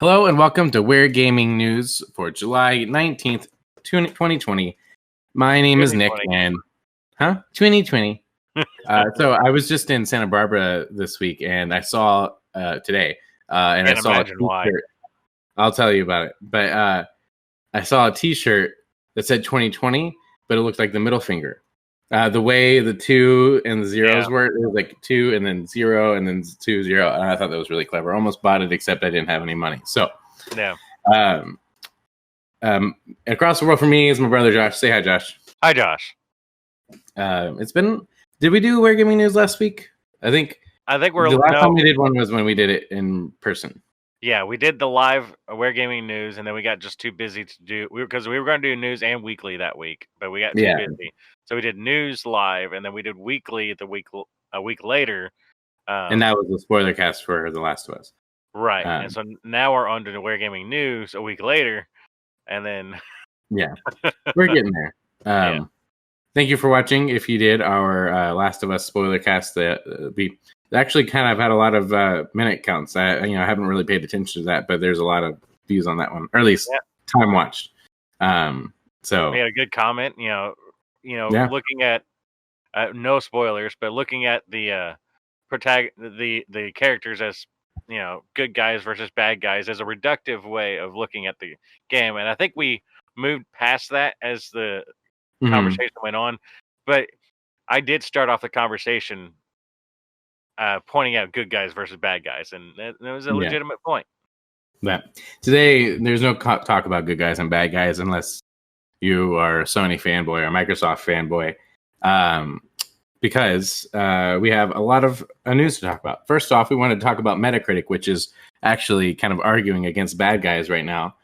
Hello and welcome to Ware Gaming News for July 19th, 2020. My name is Nick 2020. So I was just in Santa Barbara this week and I saw today and I saw a t-shirt. I'll tell you about it. But I saw a t-shirt that said 2020, but it looked like the middle finger. The way the 2 and the zeros were, it was like 2 and then 0 and then 2 0. And I thought that was really clever. Almost bought it, except I didn't have any money. So, across the world from me is my brother Josh. Say hi, Josh. Hi, Josh. It's been. Did we do Ware Gaming News last week? I think we're the last time we did one was when we did it in person. Yeah, we did the live Ware Gaming News, and then we got just too busy to do because we were going to do news and weekly that week, but we got too busy. So we did news live, and then we did weekly a week later. And that was the spoiler cast for The Last of Us. Right. And so now we're on to the Ware Gaming News a week later, and then we're getting there. Thank you for watching. If you did our Last of Us spoiler cast, we actually kind of had a lot of minute counts. I haven't really paid attention to that, but there's a lot of views on that one, or at least time watched. So we had a good comment. Looking at no spoilers, but looking at the the characters as good guys versus bad guys as a reductive way of looking at the game, and I think we moved past that as the conversation went on. But I did start off the conversation pointing out good guys versus bad guys, and that was a legitimate point. Yeah. Today, there's no talk about good guys and bad guys unless you are a Sony fanboy or Microsoft fanboy, because we have a lot of news to talk about. First off, we want to talk about Metacritic, which is actually kind of arguing against bad guys right now.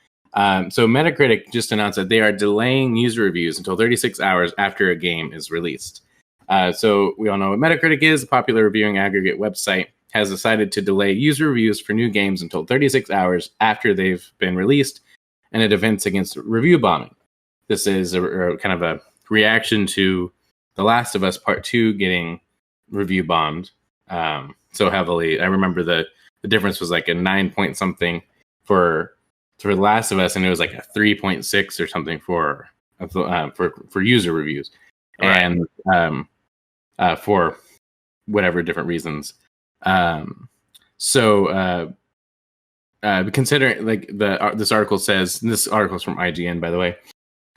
So Metacritic just announced that they are delaying user reviews until 36 hours after a game is released. So we all know what Metacritic is. A popular reviewing aggregate website has decided to delay user reviews for new games until 36 hours after they've been released in a defense against review bombing. This is a kind of a reaction to The Last of Us Part 2 getting review bombed so heavily. I remember the difference was like a 9 point something for The Last of Us, and it was like a 3.6 or something for user reviews, right. And for whatever different reasons. Considering this article says, this article is from IGN, by the way.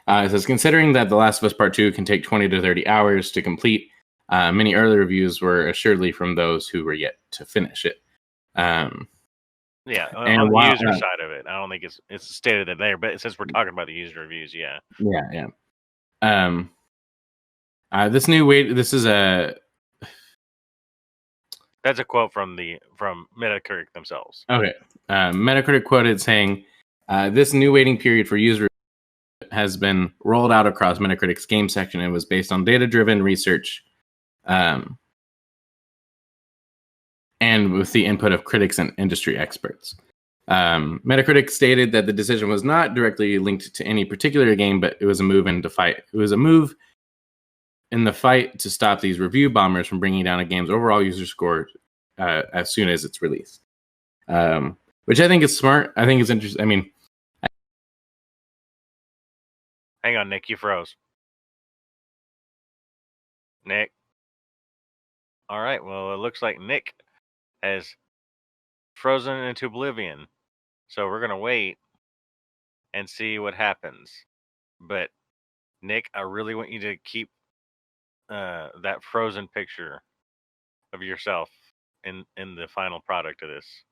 It says, considering that The Last of Us Part 2 can take 20 to 30 hours to complete, many early reviews were assuredly from those who were yet to finish it. On the user side of it, I don't think it's stated that there, but since we're talking about the user reviews, this new way. This is that's a quote from Metacritic themselves. Okay, Metacritic quoted saying, "This new waiting period for user has been rolled out across Metacritic's game section and was based on data-driven research, and with the input of critics and industry experts." Metacritic stated that the decision was not directly linked to any particular game, but it was a move in the fight. It was a move in the fight to stop these review bombers from bringing down a game's overall user score as soon as it's released, which I think is smart. I think it's interesting. I mean, hang on, Nick, you froze. Nick. All right. Well, it looks like Nick has frozen into oblivion. So we're going to wait and see what happens. But Nick, I really want you to keep that frozen picture of yourself in the final product of this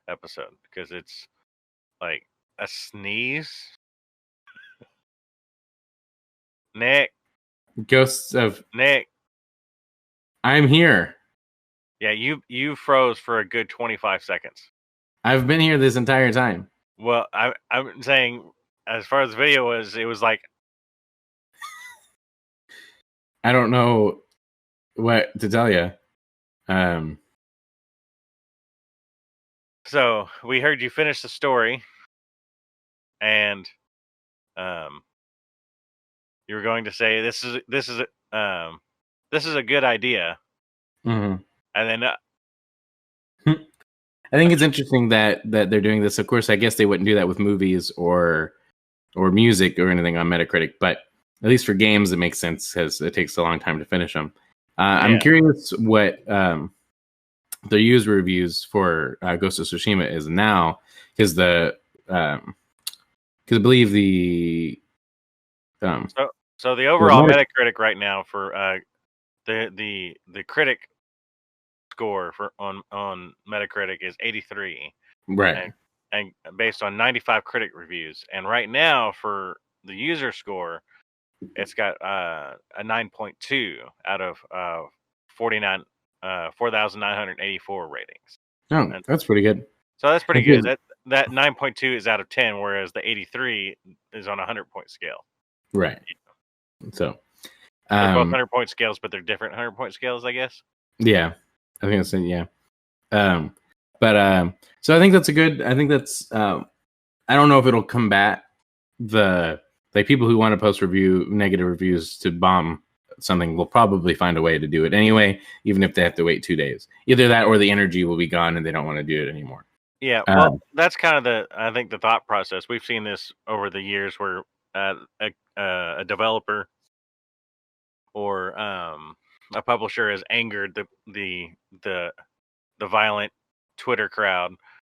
episode, because it's like a sneeze. Nick. Ghosts of Nick. I'm here. Yeah, you froze for a good 25 seconds. I've been here this entire time. Well, I'm saying, as far as the video was, it was like, I don't know what to tell you. So we heard you finish the story, and you were going to say this is a good idea, mm-hmm. And then I think it's interesting that they're doing this. Of course, I guess they wouldn't do that with movies or music or anything on Metacritic, but at least for games, it makes sense because it takes a long time to finish them. I'm curious what the user reviews for Ghost of Tsushima is now, because I believe the so the overall Metacritic right now for the critic score for on Metacritic is 83, right. and based on 95 critic reviews. And right now for the user score, it's got a 9.2 out of 4,984 ratings. Oh, that's pretty good. So that's pretty good. That 9.2 is out of 10, whereas the 83 is on a 100-point scale. Right. So they're both 100-point scales, but they're different 100-point scales, I guess. Yeah, I think that's it. Yeah. So I think that's I think that's I don't know if it'll combat the people who want to post negative reviews to bomb something will probably find a way to do it anyway, even if they have to wait 2 days. Either that or the energy will be gone and they don't want to do it anymore. Yeah, well, that's kind of I think the thought process. We've seen this over the years where a developer or a publisher has angered the violent Twitter crowd,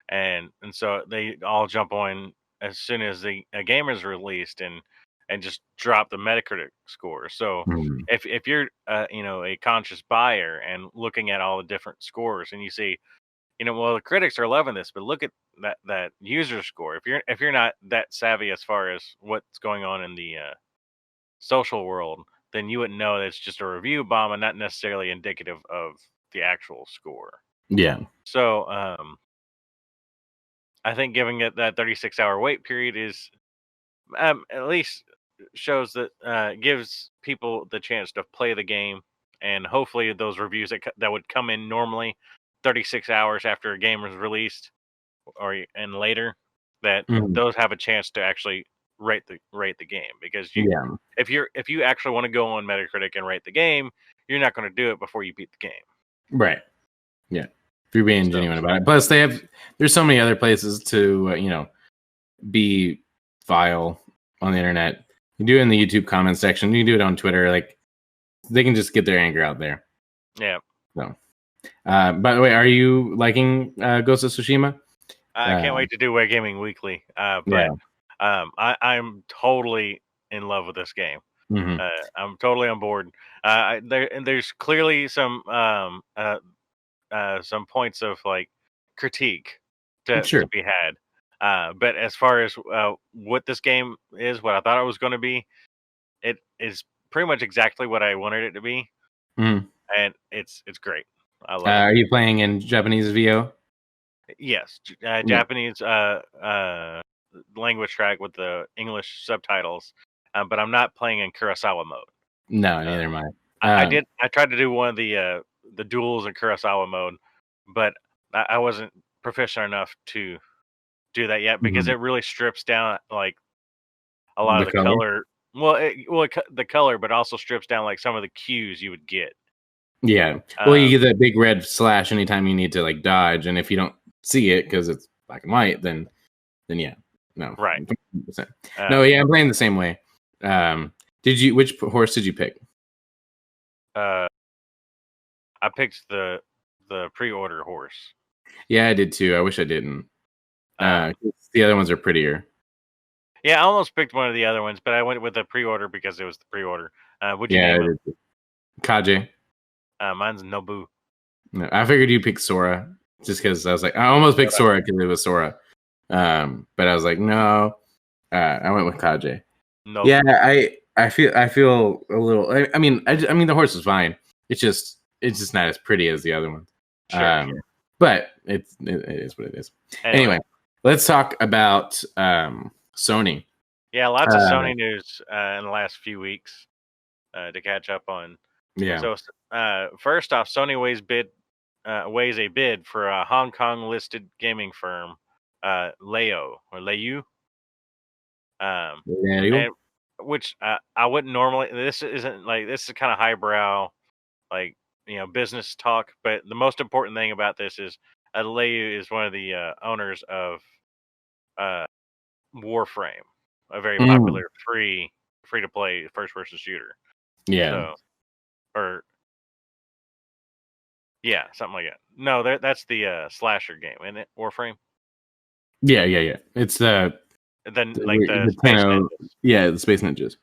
and so they all jump on as soon as a game is released and just drop the Metacritic score. So if you're a conscious buyer and looking at all the different scores and you see, well, the critics are loving this, but look at that user score. If you're not that savvy as far as what's going on in the social world, then you wouldn't know that it's just a review bomb and not necessarily indicative of the actual score. Yeah. So I think giving it that 36-hour wait period is at least shows that gives people the chance to play the game, and hopefully those reviews that would come in normally 36 hours after a game was released and later, that those have a chance to actually rate the game, because if you actually want to go on Metacritic and rate the game, you're not going to do it before you beat the game. Right. Yeah. If you're being genuine about it. Plus there's so many other places to be vile on the internet. You do it in the YouTube comment section, you can do it on Twitter, like they can just get their anger out there. Yeah. So by the way, are you liking Ghost of Tsushima? I can't wait to do Ware Gaming Weekly. But I'm totally in love with this game. I'm totally on board. There's clearly some points of like critique to be had. But as far as what this game is, what I thought it was going to be, it is pretty much exactly what I wanted it to be, and it's great. I love it. Are you playing in Japanese VO? Yes, Japanese language track with the English subtitles, but I'm not playing in Kurosawa mode. No, neither am I. I tried to do one of the duels in Kurosawa mode, but I wasn't proficient enough to do that yet, because it really strips down like a lot of the color. The color, but also strips down like some of the cues you would get. Yeah. Well, you get that big red slash anytime you need to like dodge, and if you don't see it because it's black and white, then yeah, no, right. No, yeah, I'm playing the same way. Which horse did you pick? I picked the pre-order horse. Yeah, I did too. I wish I didn't. The other ones are prettier. Yeah, I almost picked one of the other ones, but I went with the pre-order because it was the pre-order. What'd you name it? Kaje. Mine's Nobu. No, I figured you picked Sora just because I was like, I almost picked Sora because it was Sora. But I was like, no. I went with Kaje. Nobu. Yeah, I feel a little. I mean, the horse is fine. It's just not as pretty as the other one. Sure. But it is what it is. Anyway, let's talk about Sony. Yeah, lots of Sony news in the last few weeks to catch up on. Yeah. So first off, Sony weighs a bid for a Hong Kong listed gaming firm, Leo. Which I wouldn't normally. This is kind of highbrow, like business talk. But the most important thing about this is Leu is one of the owners of Warframe, a very Mm. popular free to play first person shooter. Yeah. So, or yeah, something like that. No, that's the slasher game, isn't it? Warframe. Yeah. It's Then like the Space Ninjas. Yeah, the Space Ninjas.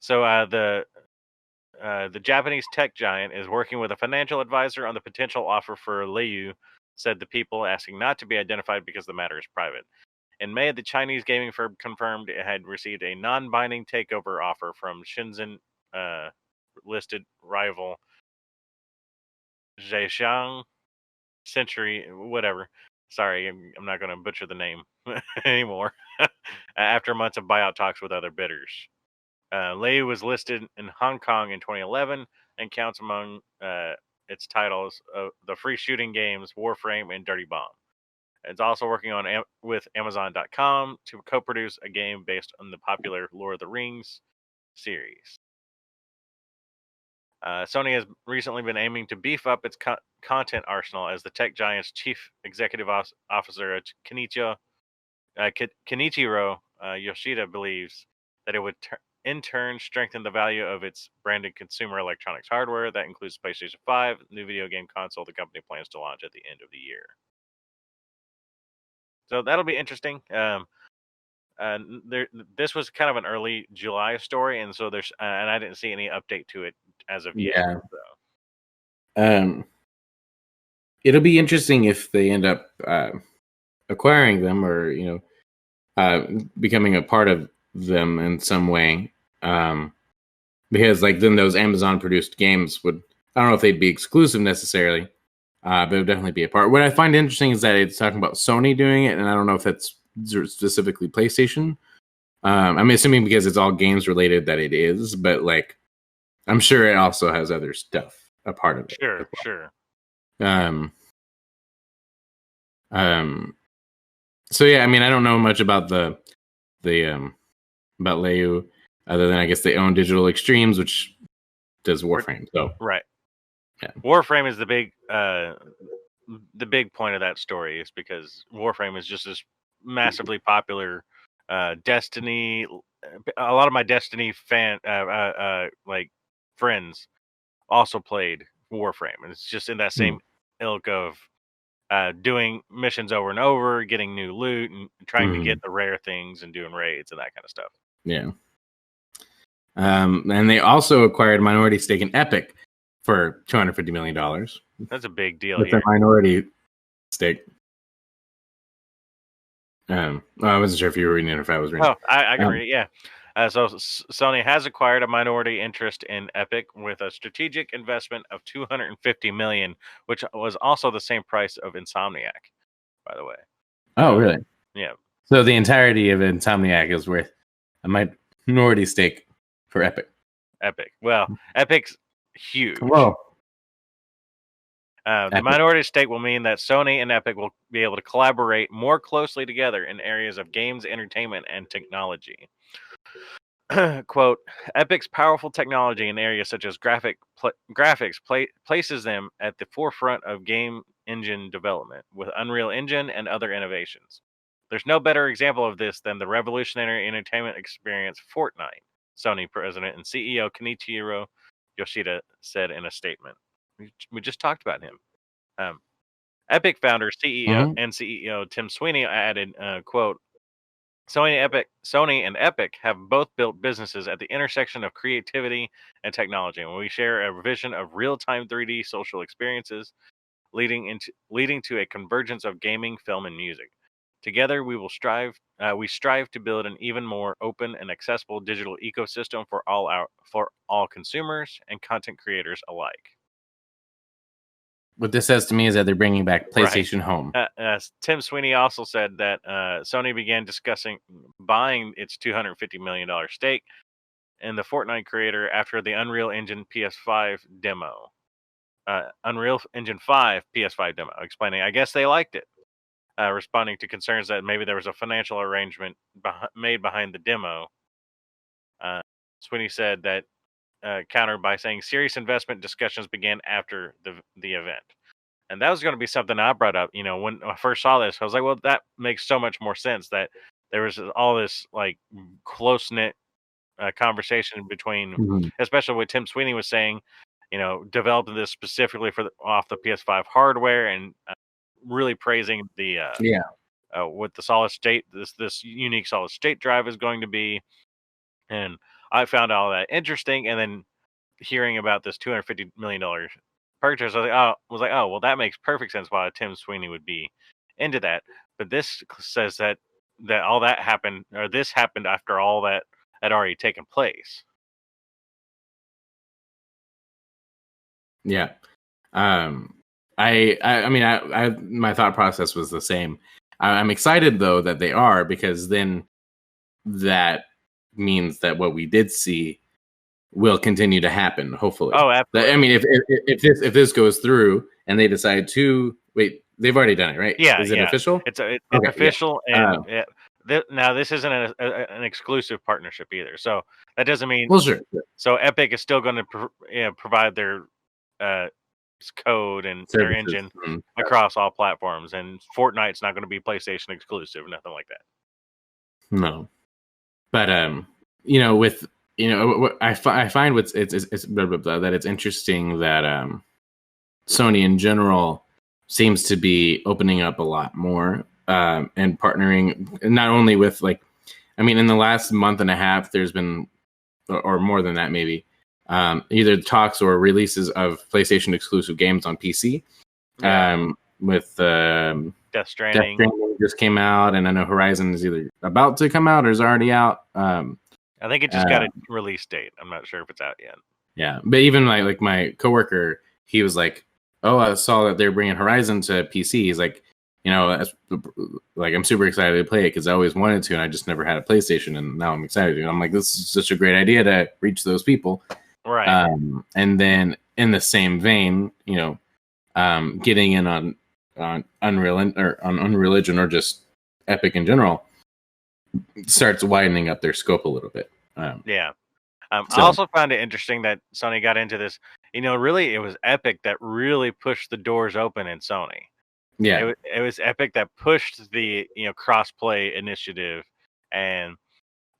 So the Japanese tech giant is working with a financial advisor on the potential offer for Leu, said the people, asking not to be identified because the matter is private. In May, the Chinese gaming firm confirmed it had received a non-binding takeover offer from Shenzhen listed rival Zhejiang Century, whatever. Sorry, I'm not going to butcher the name anymore. After months of buyout talks with other bidders. Leu was listed in Hong Kong in 2011 and counts among its titles the free shooting games Warframe and Dirty Bomb. It's also working on with Amazon.com to co-produce a game based on the popular Lord of the Rings series. Sony has recently been aiming to beef up its content arsenal as the tech giant's chief executive officer, Kenichiro Yoshida, believes that it would in turn strengthen the value of its branded consumer electronics hardware. That includes PlayStation 5, new video game console the company plans to launch at the end of the year. So that'll be interesting. This was kind of an early July story, and so there's and I didn't see any update to it as of yet. Yeah. So. It'll be interesting if they end up acquiring them, or becoming a part of them in some way. Because like then those Amazon produced games would, I don't know if they'd be exclusive necessarily, but it would definitely be a part. What I find interesting is that it's talking about Sony doing it, and I don't know if that's specifically PlayStation. I'm assuming because it's all games related that it is, but like I'm sure it also has other stuff a part of it. Sure. So yeah, I mean, I don't know much about the about Leu, other than I guess they own Digital Extremes, which does Warframe. So right, yeah. Warframe is the big point of that story, is because Warframe is just this massively popular Destiny. A lot of my Destiny like friends also played Warframe, and it's just in that same ilk of doing missions over and over, getting new loot, and trying to get the rare things, and doing raids and that kind of stuff. Yeah. And they also acquired a minority stake in Epic for $250 million. That's a big deal. With a minority stake. I wasn't sure if you were reading it or if I was reading. Oh, I can read it. Yeah. So Sony has acquired a minority interest in Epic with a strategic investment of $250 million, which was also the same price of Insomniac, by the way. Oh, really? Yeah. So the entirety of Insomniac is worth a minority stake for Epic. Well, Epic's huge. Whoa. The minority stake will mean that Sony and Epic will be able to collaborate more closely together in areas of games, entertainment, and technology. Quote, Epic's powerful technology in areas such as graphics places them at the forefront of game engine development with Unreal Engine and other innovations. There's no better example of this than the revolutionary entertainment experience Fortnite, Sony president and CEO Kenichiro Yoshida said in a statement. We just talked about him. Epic founder, CEO, and CEO Tim Sweeney added, quote, Sony and Epic have both built businesses at the intersection of creativity and technology, and we share a vision of real-time 3D social experiences, leading to a convergence of gaming, film, and music. Together, we strive to build an even more open and accessible digital ecosystem for all consumers and content creators alike. What this says to me is that they're bringing back PlayStation Home. Tim Sweeney also said that Sony began discussing buying its $250 million stake in the Fortnite creator after the Unreal Engine PS5 demo. Unreal Engine 5 PS5 demo, explaining, I guess they liked it. Responding to concerns that maybe there was a financial arrangement made behind the demo. Sweeney said that countered by saying serious investment discussions began after the event. And that was going to be something I brought up. When I first saw this, I was like, well, that makes so much more sense that there was all this like close knit conversation between, Mhm. especially what Tim Sweeney was saying, developing this specifically off the PS5 hardware, and really praising the Yeah. what the solid state, this unique solid state drive is going to be. And I found all that interesting, and then hearing about this $250 million purchase, I was like, oh, well, that makes perfect sense why Tim Sweeney would be into that. But this says that all that happened, or this happened after all that had already taken place. Yeah. I my thought process was the same. I'm excited though that they are, because then that means that what we did see will continue to happen. Hopefully, Oh, absolutely. I mean, if this goes through and they decide to wait, they've already done it, right? Yeah, Is it yeah. official? It's okay, Yeah. official, and now this isn't an exclusive partnership either. So that doesn't mean, Well, sure. so Epic is still going to provide their uh, code and their Services. engine across all platforms, and Fortnite's not going to be PlayStation exclusive, nothing like that. No, but with I find it's blah, blah, blah, that it's interesting that Sony in general seems to be opening up a lot more and partnering not only with in the last month and a half, there's been, or more than that maybe, either talks or releases of PlayStation exclusive games on PC. Yeah. With Death Stranding just came out, and I know Horizon is either about to come out or is already out. I think it just got a release date. I'm not sure if it's out yet. Yeah, but even like my coworker, he was like, "Oh, I saw that they're bringing Horizon to PC." He's like, I'm super excited to play it because I always wanted to, and I just never had a PlayStation, and now I'm excited to. I'm like, this is such a great idea to reach those people, right? And then in the same vein, getting in on Unreal or on Unreal Engine or just Epic in general starts widening up their scope a little bit. Yeah. I also found it interesting that Sony got into this. Really, it was Epic that really pushed the doors open in Sony. Yeah, it was Epic that pushed the crossplay initiative, and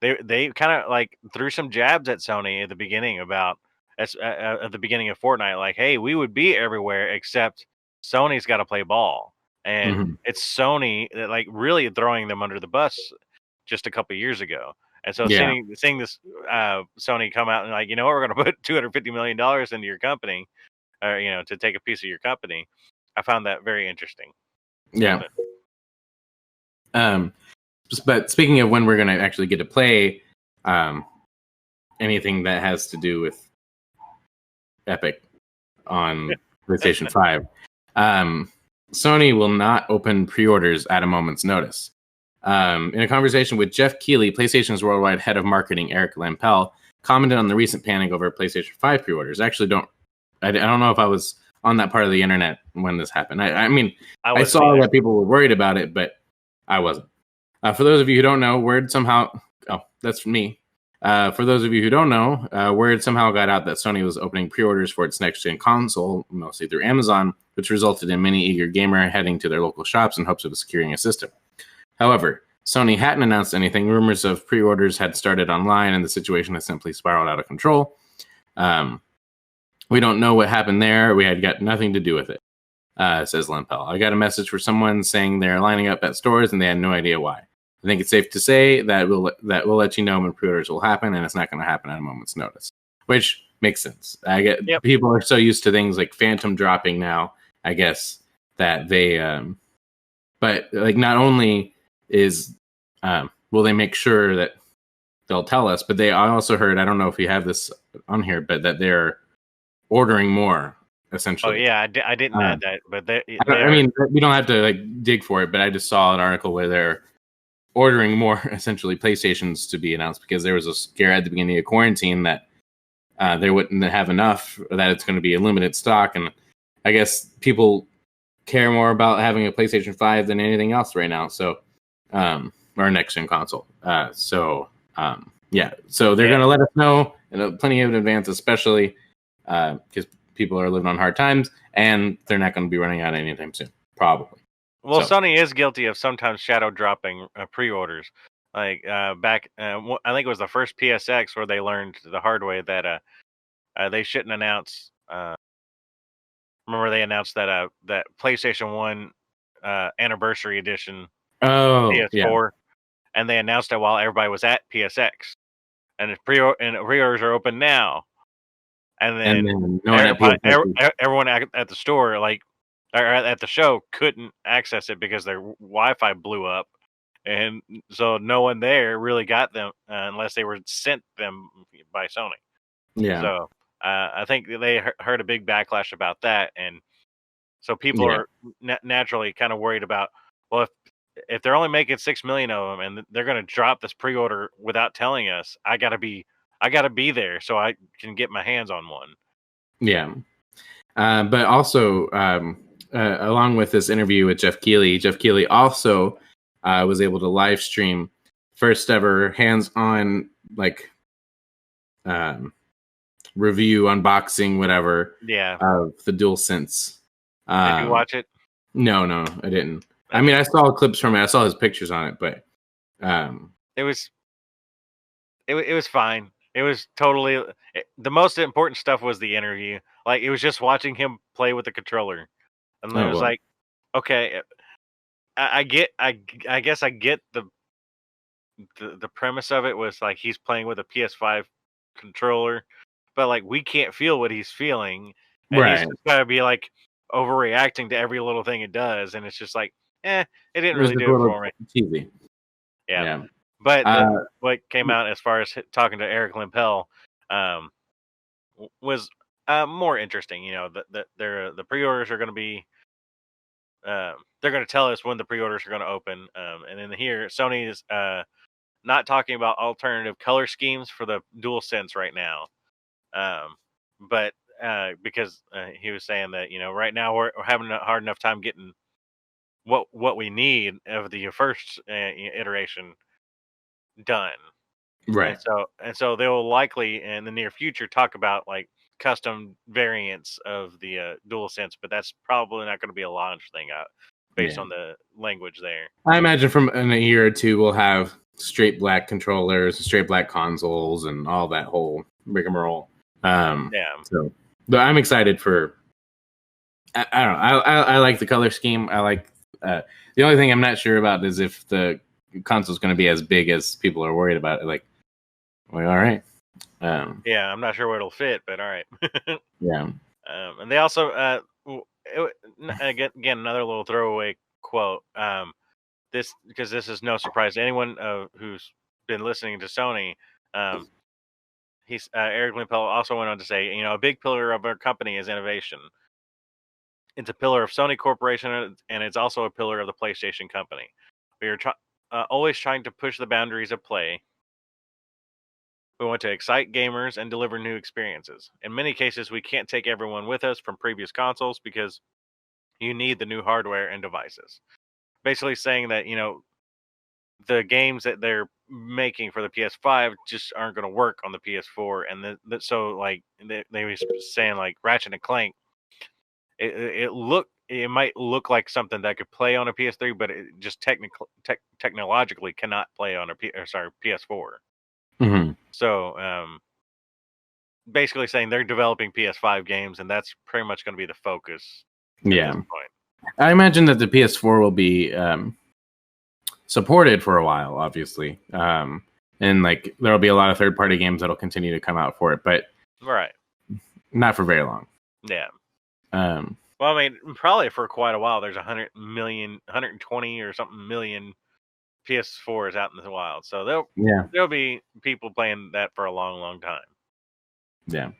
they kind of like threw some jabs at Sony at the beginning about at the beginning of Fortnite, like, hey, we would be everywhere except Sony's got to play ball, and it's Sony that like really throwing them under the bus just a couple years ago. And so seeing this Sony come out and like, we're going to put $250 million into your company, or to take a piece of your company. I found that very interesting. Yeah. But speaking of when we're going to actually get to play anything that has to do with Epic on PlayStation 5, Sony will not open pre-orders at a moment's notice. In a conversation with Jeff Keighley, PlayStation's worldwide head of marketing, Eric Lampel, commented on the recent panic over PlayStation 5 pre-orders. Actually, I don't know if I was on that part of the internet when this happened. I saw that people were worried about it, but I wasn't. For those of you who don't know, word somehow... Oh, that's me. For those of you who don't know, word somehow got out that Sony was opening pre-orders for its next-gen console, mostly through Amazon, which resulted in many eager gamers heading to their local shops in hopes of securing a system. However, Sony hadn't announced anything. Rumors of pre-orders had started online, and the situation has simply spiraled out of control. We don't know what happened there. We had got nothing to do with it, says Lampel. I got a message from someone saying they're lining up at stores, and they had no idea why. I think it's safe to say that we'll let you know when pre-orders will happen, and it's not going to happen at a moment's notice, which makes sense. I get people are so used to things like Phantom dropping now, I guess, that they but like not only is will they make sure that they'll tell us, but I also heard, I don't know if you have this on here, but that they're ordering more essentially. Oh yeah, I didn't add that, but we don't have to like dig for it, but I just saw an article where they're ordering more essentially PlayStations to be announced because there was a scare at the beginning of quarantine that they wouldn't have enough, or that it's going to be a limited stock. And I guess people care more about having a PlayStation 5 than anything else right now. So, or a next gen console. So they're going to let us know plenty of in advance, especially because people are living on hard times, and they're not going to be running out anytime soon, probably. Well, Sony is guilty of sometimes shadow dropping pre-orders. Like back, I think it was the first PSX where they learned the hard way that they shouldn't announce. Remember, they announced that that PlayStation 1 Anniversary Edition PS4, and they announced it while everybody was at PSX, and pre-orders are open now. And then no everyone at the store, like, or at the show, couldn't access it because their Wi-Fi blew up, and so no one there really got them unless they were sent them by Sony. Yeah. So I think they heard a big backlash about that, and so people are naturally kind of worried about, well, if they're only making 6 million of them and they're going to drop this pre-order without telling us, I gotta be there so I can get my hands on one. Yeah. But also, along with this interview with Jeff Keighley also was able to live stream first ever hands-on, like, review, unboxing, whatever, of the DualSense. Did you watch it? No, I didn't. I mean, I saw clips from it. I saw his pictures on it, but it was fine. It was totally the most important stuff was the interview. Like, it was just watching him play with the controller, and then it was like, okay, I guess I get the premise of it was like he's playing with a PS5 controller, but like we can't feel what he's feeling, and he's just gotta be like overreacting to every little thing it does, and it's just like, it didn't really do it for me. Cheesy. Yeah. But what came out as far as talking to Eric Limpel was more interesting. You know, that the pre-orders are going to be, they're going to tell us when the pre-orders are going to open. And then here, Sony is not talking about alternative color schemes for the DualSense right now. But because he was saying that, you know, right now we're having a hard enough time getting what we need of the first iteration done, right? And so they will likely in the near future talk about like custom variants of the DualSense, but that's probably not going to be a launch thing based on the language there. I imagine from in a year or two we'll have straight black controllers, straight black consoles, and all that whole rigmarole. So, but I'm excited for. I don't know. I like the color scheme. I like. The only thing I'm not sure about is if the console is going to be as big as people are worried about it. Like, well, all right. Yeah, I'm not sure where it'll fit, but all right. Yeah. And they also, again, another little throwaway quote. This is no surprise to anyone who's been listening to Sony. Eric Limpel also went on to say, you know, a big pillar of our company is innovation. It's a pillar of Sony Corporation, and it's also a pillar of the PlayStation Company. We are always trying to push the boundaries of play. We want to excite gamers and deliver new experiences. In many cases, we can't take everyone with us from previous consoles because you need the new hardware and devices. Basically saying that, you know, the games that they're making for the PS5 just aren't going to work on the PS4. And so, like, they were saying, like, Ratchet and Clank, it might look like something that could play on a PS3, but it just technologically cannot play on a PS4. Mm-hmm. So basically saying they're developing PS5 games, and that's pretty much going to be the focus at this point. I imagine that the PS4 will be supported for a while, obviously, and like there'll be a lot of third-party games that'll continue to come out for it, but not for very long. Yeah. Well, I mean, probably for quite a while. There's 120 or something million PS4s out in the wild, so there'll be people playing that for a long, long time. Yeah.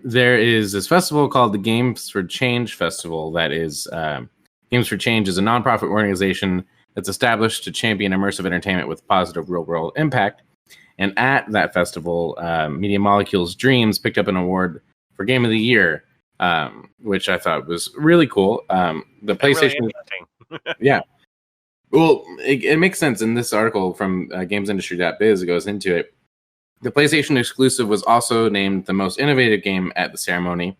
There is this festival called the Games for Change Festival. That is, Games for Change is a nonprofit organization that's established to champion immersive entertainment with positive real-world impact. And at that festival, Media Molecule's Dreams picked up an award for Game of the Year, which I thought was really cool. The PlayStation, yeah. Well, it makes sense in this article from GamesIndustry.biz. It goes into it. The PlayStation exclusive was also named the most innovative game at the ceremony,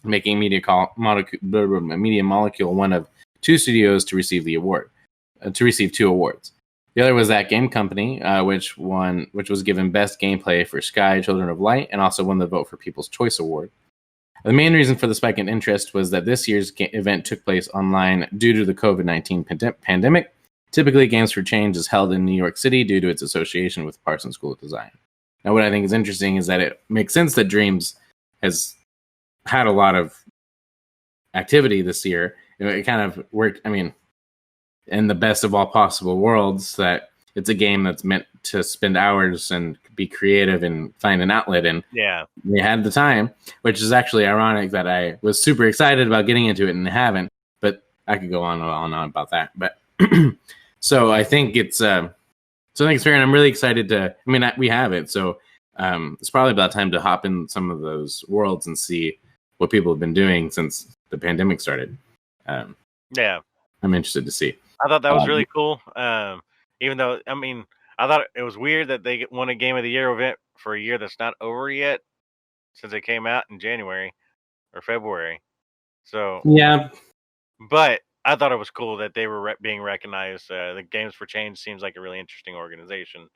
making Media Molecule one of two studios to receive the award, to receive two awards. The other was That Game Company, which was given Best Gameplay for Sky, Children of Light, and also won the Vote for People's Choice Award. The main reason for the spike in interest was that this year's event took place online due to the COVID-19 pandemic. Typically, Games for Change is held in New York City due to its association with Parsons School of Design. Now, what I think is interesting is that it makes sense that Dreams has had a lot of activity this year. It kind of worked, I mean, in the best of all possible worlds, that it's a game that's meant to spend hours and be creative and find an outlet in. Yeah. They had the time, which is actually ironic that I was super excited about getting into it and haven't, but I could go on and on about that. But so I think it's fair, and I'm really excited to, I mean, we have it, so it's probably about time to hop in some of those worlds and see what people have been doing since the pandemic started. Yeah. I'm interested to see. I thought that was really cool. Even though, I mean, I thought it was weird that they won a Game of the Year event for a year that's not over yet, since it came out in January or February. So yeah, but I thought it was cool that they were being recognized. The Games for Change seems like a really interesting organization,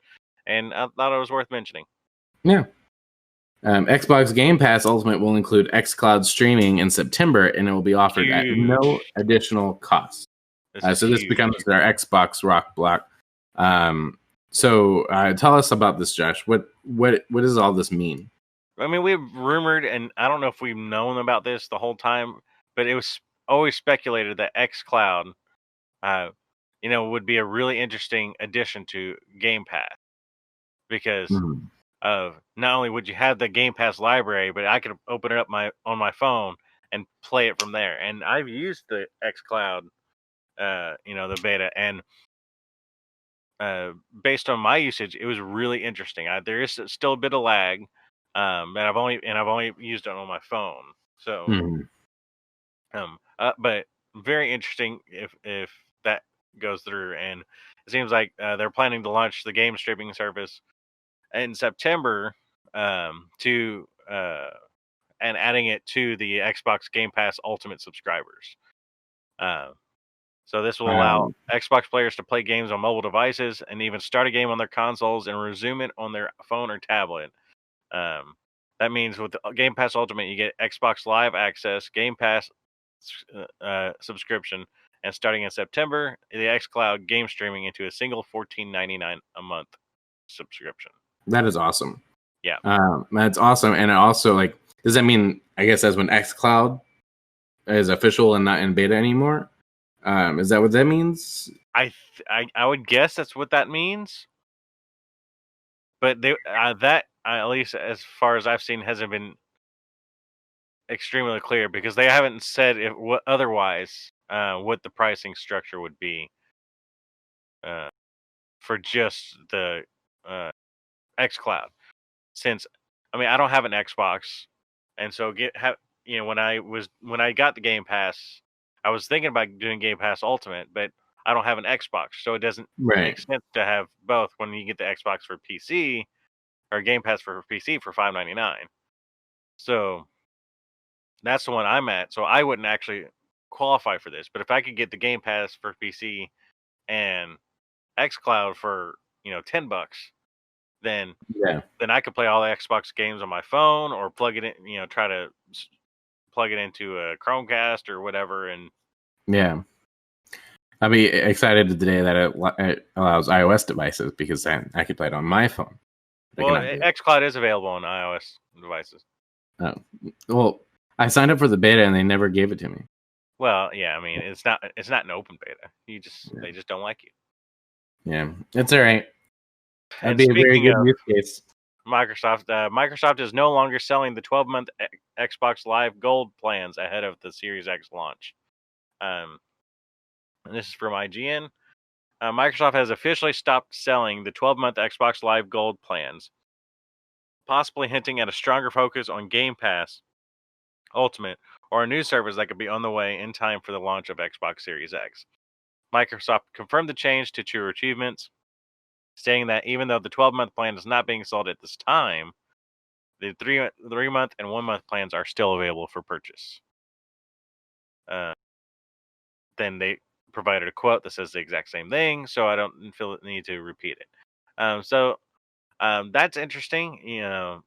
and I thought it was worth mentioning. Yeah. Xbox Game Pass Ultimate will include xCloud streaming in September, and it will be offered at no additional cost. So this becomes their Xbox Rock Block. So tell us about this, Josh. What does all this mean? I mean, we've rumored, and I don't know if we've known about this the whole time, but it was always speculated that xCloud, would be a really interesting addition to Game Pass, because of not only would you have the Game Pass library, but I could open it up on my phone and play it from there. And I've used the xCloud, the beta, and based on my usage, it was really interesting. There is still a bit of lag, and I've only used it on my phone. So, but very interesting if that goes through. And it seems like they're planning to launch the game streaming service in September, to and adding it to the Xbox Game Pass Ultimate subscribers. So this will allow Xbox players to play games on mobile devices and even start a game on their consoles and resume it on their phone or tablet. That means with Game Pass Ultimate, you get Xbox Live access, Game Pass subscription, and starting in September, the xCloud game streaming into a single $14.99 a month subscription. That is awesome. Yeah. That's awesome. And it also, like, does that mean, I guess that's when xCloud is official and not in beta anymore? Is that what that means? I would guess that's what that means. But that, at least as far as I've seen, hasn't been extremely clear, because they haven't said what the pricing structure would be for just the xCloud. Since, I mean, I don't have an Xbox, and so when I got the Game Pass, I was thinking about doing Game Pass Ultimate, but I don't have an Xbox, so it doesn't make sense to have both when you get the Xbox for PC or Game Pass for PC for $5.99. So that's the one I'm at. So I wouldn't actually qualify for this, but if I could get the Game Pass for PC and xCloud for $10, then I could play all the Xbox games on my phone, or plug it in, try to plug it into a Chromecast or whatever. And I'll be excited today that it allows iOS devices, because then I could play it on my phone. Well, xCloud is available on iOS devices. Oh, well, I signed up for the beta and they never gave it to me. Well, yeah, I mean, it's not an open beta. They just don't like you. Yeah, it's all right. That'd be a very good use case. Microsoft is no longer selling the 12-month Xbox Live Gold plans ahead of the Series X launch. And this is from IGN. Microsoft has officially stopped selling the 12-month Xbox Live Gold plans, possibly hinting at a stronger focus on Game Pass Ultimate, or a new service that could be on the way in time for the launch of Xbox Series X. Microsoft confirmed the change to True Achievements. stating that even though the 12-month plan is not being sold at this time, the 3-month and 1-month plans are still available for purchase. Then they provided a quote that says the exact same thing, so I don't feel the need to repeat it. So that's interesting.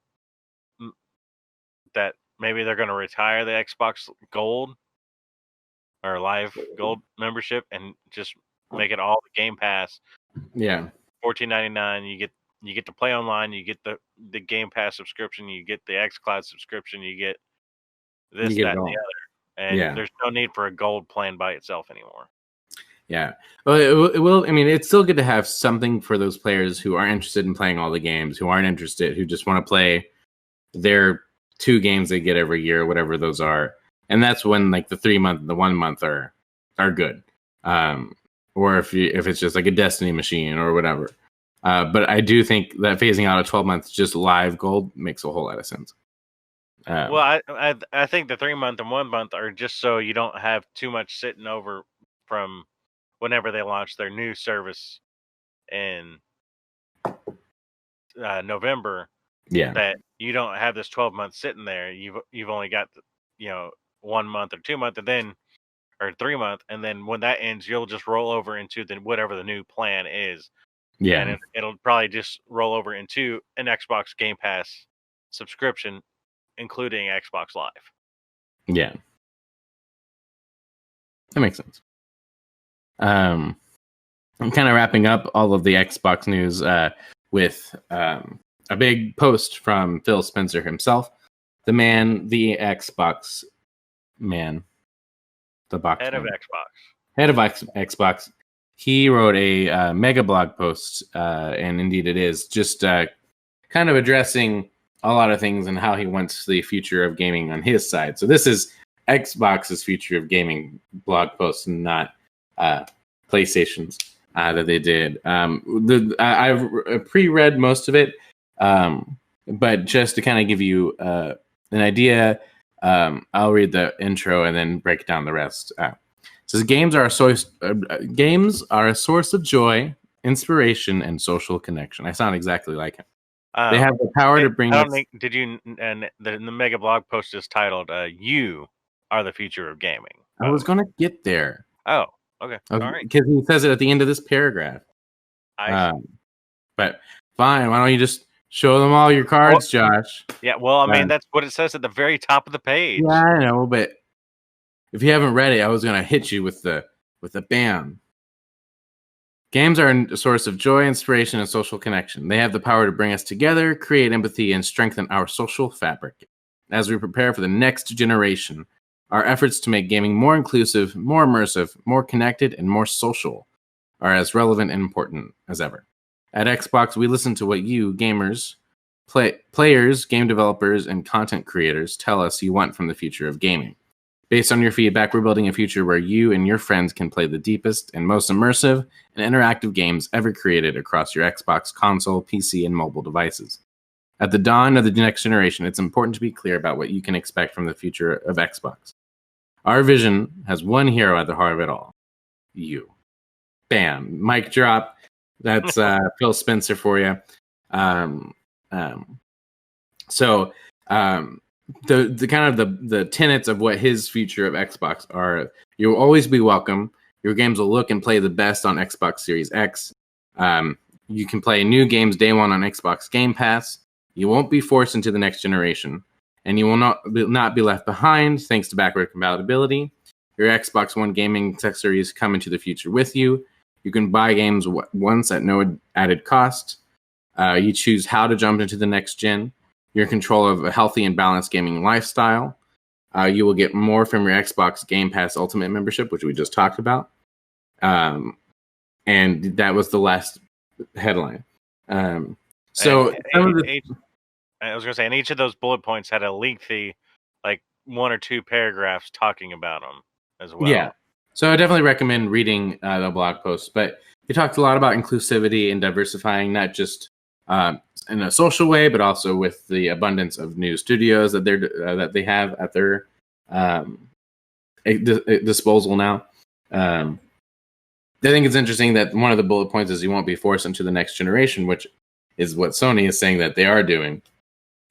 That maybe they're going to retire the Xbox Gold or Live Gold membership and just make it all the Game Pass. Yeah, $14.99. You get to play online. You get the Game Pass subscription. You get the XCloud subscription. You get this, you get that, it and all. the other. And there's no need for a gold plan by itself anymore. Yeah. Well, it will. I mean, it's still good to have something for those players who aren't interested in playing all the games, who aren't interested, who just want to play their 2 games they get every year, whatever those are. And that's when like the 3-month and the 1-month are good. Or if it's just like a Destiny machine or whatever. But I do think that phasing out a 12 months just live gold makes a whole lot of sense. Well, I think the 3-month and 1-month are just so you don't have too much sitting over from whenever they launch their new service in November. Yeah, that you don't have this 12 months sitting there. You've only got 1 month or 2 month, and then or 3 month, and then when that ends, you'll just roll over into whatever the new plan is. Yeah, and it'll probably just roll over into an Xbox Game Pass subscription, including Xbox Live. Yeah, that makes sense. I'm kind of wrapping up all of the Xbox news with a big post from Phil Spencer himself, the man, the Xbox man, the box Head man. of Xbox. Head of Xbox. He wrote a mega blog post, and indeed it is, just kind of addressing a lot of things and how he wants the future of gaming on his side. So this is Xbox's future of gaming blog post, and not PlayStation's that they did. I've pre-read most of it, but just to kind of give you an idea, I'll read the intro and then break down the rest. It says games are a source of joy, inspiration, and social connection. I sound exactly like him. They have the power to bring. Did you? And the mega blog post is titled "You Are the Future of Gaming." I was going to get there. Oh, okay, all right. Because he says it at the end of this paragraph. But fine. Why don't you just show them all your cards, Josh? Yeah. Well, I mean, that's what it says at the very top of the page. Yeah, I know, but if you haven't read it, I was going to hit you with the bam. Games are a source of joy, inspiration, and social connection. They have the power to bring us together, create empathy, and strengthen our social fabric. As we prepare for the next generation, our efforts to make gaming more inclusive, more immersive, more connected, and more social are as relevant and important as ever. At Xbox, we listen to what you, gamers, players, game developers, and content creators tell us you want from the future of gaming. Based on your feedback, we're building a future where you and your friends can play the deepest and most immersive and interactive games ever created across your Xbox console, PC, and mobile devices. At the dawn of the next generation, it's important to be clear about what you can expect from the future of Xbox. Our vision has one hero at the heart of it all. You. Bam. Mic drop. That's Phil Spencer for you. The kind of the tenets of what his future of Xbox are: you'll always be welcome. Your games will look and play the best on Xbox Series X. You can play new games day one on Xbox Game Pass. You won't be forced into the next generation, and you will not be left behind thanks to backward compatibility. Your Xbox One gaming accessories come into the future with you. You can buy games once at no added cost. You choose how to jump into the next gen. You're in control of a healthy and balanced gaming lifestyle. You will get more from your Xbox Game Pass Ultimate membership, which we just talked about. And that was the last headline. I was going to say, and each of those bullet points had a lengthy, like 1 or 2 paragraphs talking about them as well. Yeah. So I definitely recommend reading the blog post. But he talked a lot about inclusivity and diversifying, not just in a social way, but also with the abundance of new studios that they have at their disposal now. think it's interesting that one of the bullet points is you won't be forced into the next generation, which is what Sony is saying that they are doing.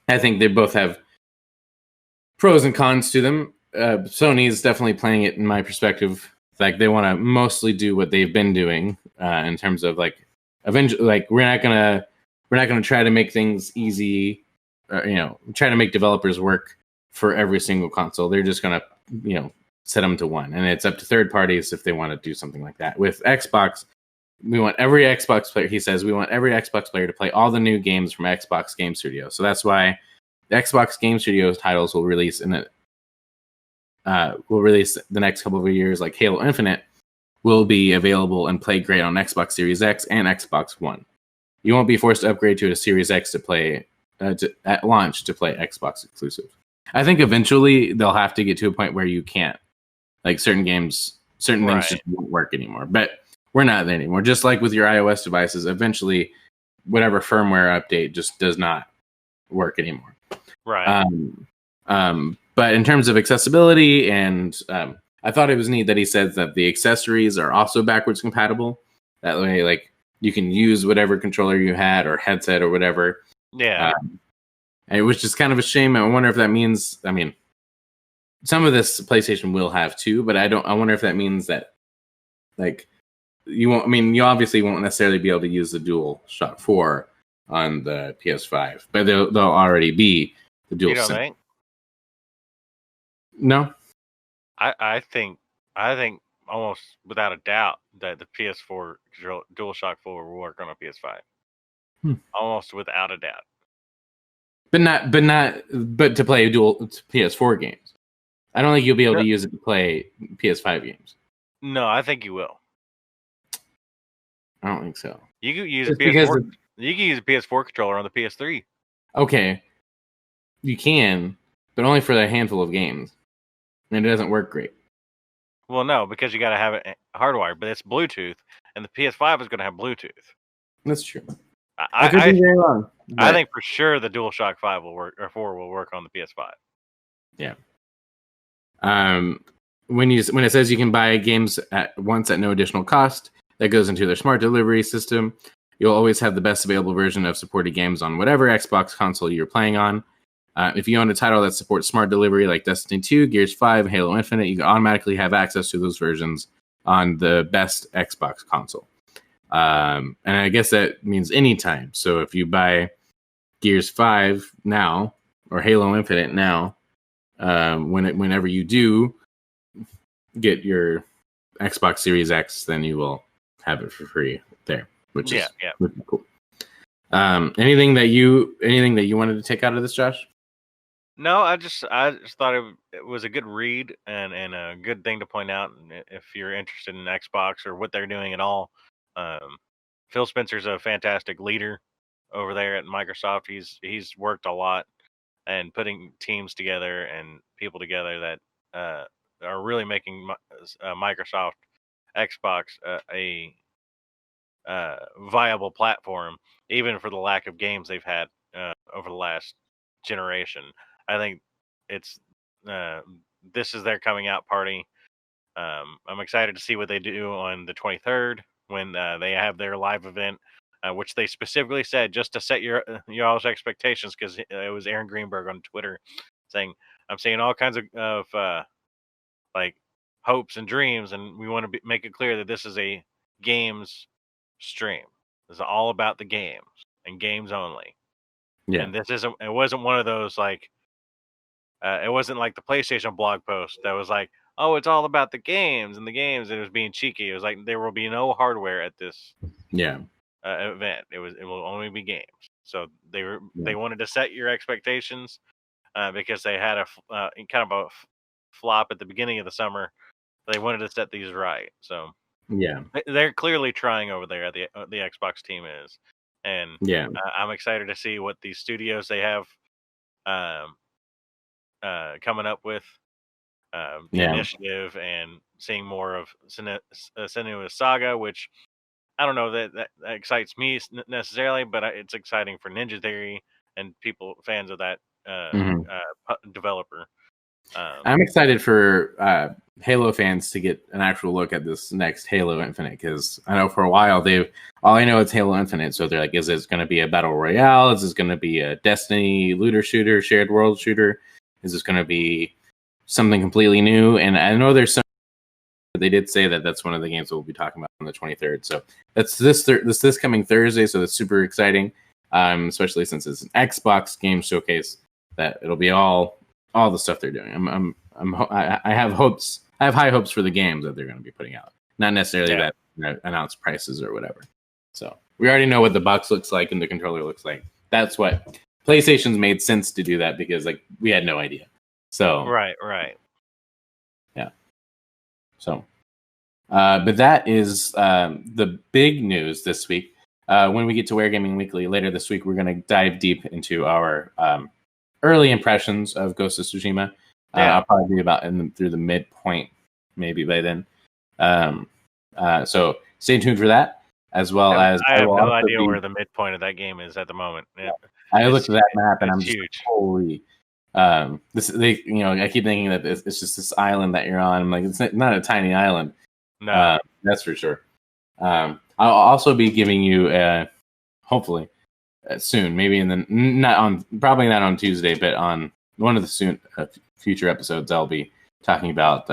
I think they both have pros and cons to them. Sony is definitely playing it, in my perspective, like they want to mostly do what they've been doing in terms of like, eventually, like we're not gonna try to make things easy, try to make developers work for every single console. They're just gonna set them to one, and it's up to third parties if they want to do something like that. With Xbox, we want every Xbox player. He says we want every Xbox player to play all the new games from Xbox Game Studio. So that's why the Xbox Game Studios titles will release the next couple of years, like Halo Infinite, will be available and play great on Xbox Series X and Xbox One. You won't be forced to upgrade to a Series X to play at launch to play Xbox exclusive. I think eventually they'll have to get to a point where you can't, like certain games, certain things just won't work anymore. But we're not there anymore. Just like with your iOS devices, eventually, whatever firmware update just does not work anymore. Right. But in terms of accessibility, and I thought it was neat that he said that the accessories are also backwards compatible. That way, like you can use whatever controller you had or headset or whatever. Yeah. And it was just kind of a shame. I wonder if that means. I mean, some of this PlayStation will have too, but I wonder if that means that, like, you won't. I mean, you obviously won't necessarily be able to use the DualShock 4 on the PS5, but they'll already be the DualSense. You don't think? No. I think almost without a doubt that the PS4 DualShock 4 will work on a PS5. Almost without a doubt. But to play PS4 games. I don't think you'll be able to use it to play PS5 games. No, I think you will. I don't think so. You can use a PS4. You can use a PS4 controller on the PS3. Okay, you can, but only for a handful of games, and it doesn't work great. Well, no, because you got to have it hardwired, but it's Bluetooth, and the PS5 is going to have Bluetooth. That's true. I could be very wrong. I think for sure the DualShock 5 will work, or 4 will work on the PS5. Yeah. When it says you can buy games at once at no additional cost, that goes into their smart delivery system. You'll always have the best available version of supported games on whatever Xbox console you're playing on. If you own a title that supports smart delivery like Destiny 2, Gears 5, Halo Infinite, you can automatically have access to those versions on the best Xbox console. And I guess that means anytime. So if you buy Gears 5 now or Halo Infinite now, whenever you do get your Xbox Series X, then you will have it for free there, which is cool. Anything that you wanted to take out of this, Josh? No, I just thought it was a good read and a good thing to point out if you're interested in Xbox or what they're doing at all. Phil Spencer's a fantastic leader over there at Microsoft. He's worked a lot and putting teams together and people together that are really making Microsoft Xbox a viable platform, even for the lack of games they've had over the last generation. I think it's this is their coming out party. I'm excited to see what they do on the 23rd when they have their live event, which they specifically said just to set your all's expectations, because it was Aaron Greenberg on Twitter saying, "I'm seeing all kinds of like hopes and dreams, and we want to make it clear that this is a games stream. This is all about the games and games only." Yeah, and it wasn't one of those like. It wasn't like the PlayStation blog post that was like, "Oh, it's all about the games and the games," and it was being cheeky. It was like there will be no hardware at this event. It will only be games. So they wanted to set your expectations because they had a kind of a flop at the beginning of the summer. They wanted to set these right. So they're clearly trying over there at the Xbox team is, and I'm excited to see what these studios they have. Coming up with the initiative and seeing more of Senua's Saga, which I don't know that excites me necessarily, but it's exciting for Ninja Theory and fans of that developer. I'm excited for Halo fans to get an actual look at this next Halo Infinite, because I know for a while all I know is Halo Infinite, so they're like, is this going to be a battle royale? Is this going to be a Destiny looter shooter, shared world shooter? Is this going to be something completely new? And I know there's some. They did say that that's one of the games we'll be talking about on the 23rd. So that's this coming Thursday. So that's super exciting, especially since it's an Xbox game showcase. That it'll be all the stuff they're doing. I have hopes. I have high hopes for the games that they're going to be putting out. Not necessarily that announced prices or whatever. So we already know what the box looks like and the controller looks like. That's what PlayStation's made sense to do that, because like we had no idea. So right. Yeah. So, but that is the big news this week. When we get to Ware Gaming Weekly later this week, we're going to dive deep into our early impressions of Ghost of Tsushima. I'll probably be about through the midpoint, maybe by then. So stay tuned for that, as well as I have no idea where the midpoint of that game is at the moment. I looked at that map and I'm just huge. Like, holy. I keep thinking that it's just this island that you're on. I'm like, it's not a tiny island. No, that's for sure. I'll also be giving you, hopefully, soon, maybe probably not on Tuesday, but on one of the future episodes, I'll be talking about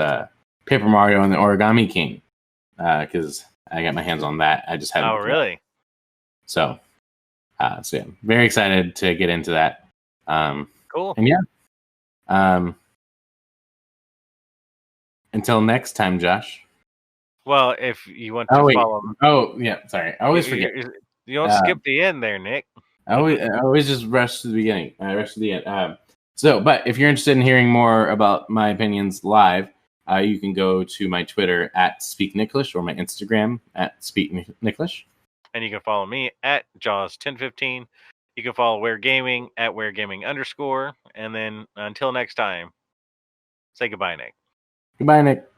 Paper Mario and the Origami King, because I got my hands on that. I just haven't. Oh, really? So yeah, very excited to get into that. Cool. And yeah. Until next time, Josh. Well, if you want to follow. Oh, yeah. Sorry. I always forget. You don't skip the end there, Nick. I always just rush to the beginning. I rush to the end. But if you're interested in hearing more about my opinions live, you can go to my Twitter at SpeakNicklish or my Instagram at SpeakNicklish. And you can follow me at Jaws1015. You can follow Ware Gaming at WareGaming_. And then until next time, say goodbye, Nick. Goodbye, Nick.